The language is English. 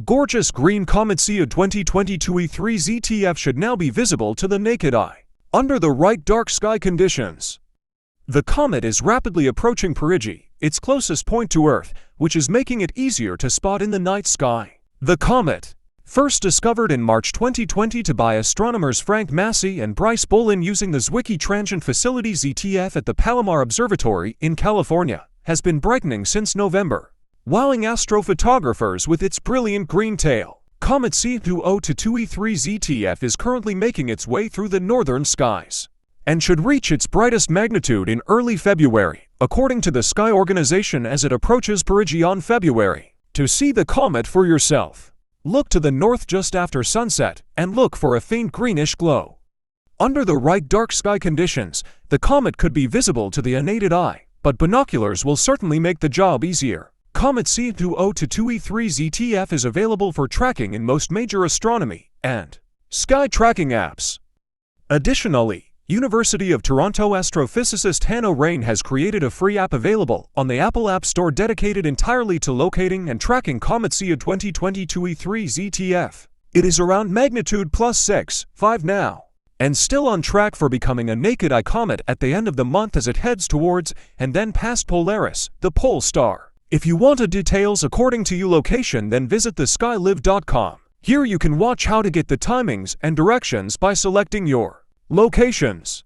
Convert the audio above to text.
gorgeous green Comet C of 2022 E3 ZTF should now be visible to the naked eye, under the right dark sky conditions. The comet is rapidly approaching perigee, its closest point to Earth, which is making it easier to spot in the night sky. The comet, first discovered in March 2020 by astronomers Masci and Bryce Bolin using the Zwicky Transient Facility ZTF at the Palomar Observatory in California, has been brightening since November, wowing astrophotographers with its brilliant green tail. Comet C 2022 E3 ZTF is currently making its way through the northern skies, and should reach its brightest magnitude in early February, according to the Sky Organization as it approaches perigee on February. To see the comet for yourself, look to the north just after sunset and look for a faint greenish glow. Under the right dark sky conditions, the comet could be visible to the unaided eye, but binoculars will certainly make the job easier. Comet C 2022 E3 ZTF is available for tracking in most major astronomy and sky tracking apps. Additionally, University of Toronto astrophysicist Hannah Rain has created a free app available on the Apple App Store dedicated entirely to locating and tracking Comet C of 2022 E3 ZTF. It is around magnitude +6.5 now, and still on track for becoming a naked eye comet at the end of the month as it heads towards and then past Polaris, the pole star. If you want the details according to your location, then visit theskylive.com. Here you can watch how to get the timings and directions by selecting your locations.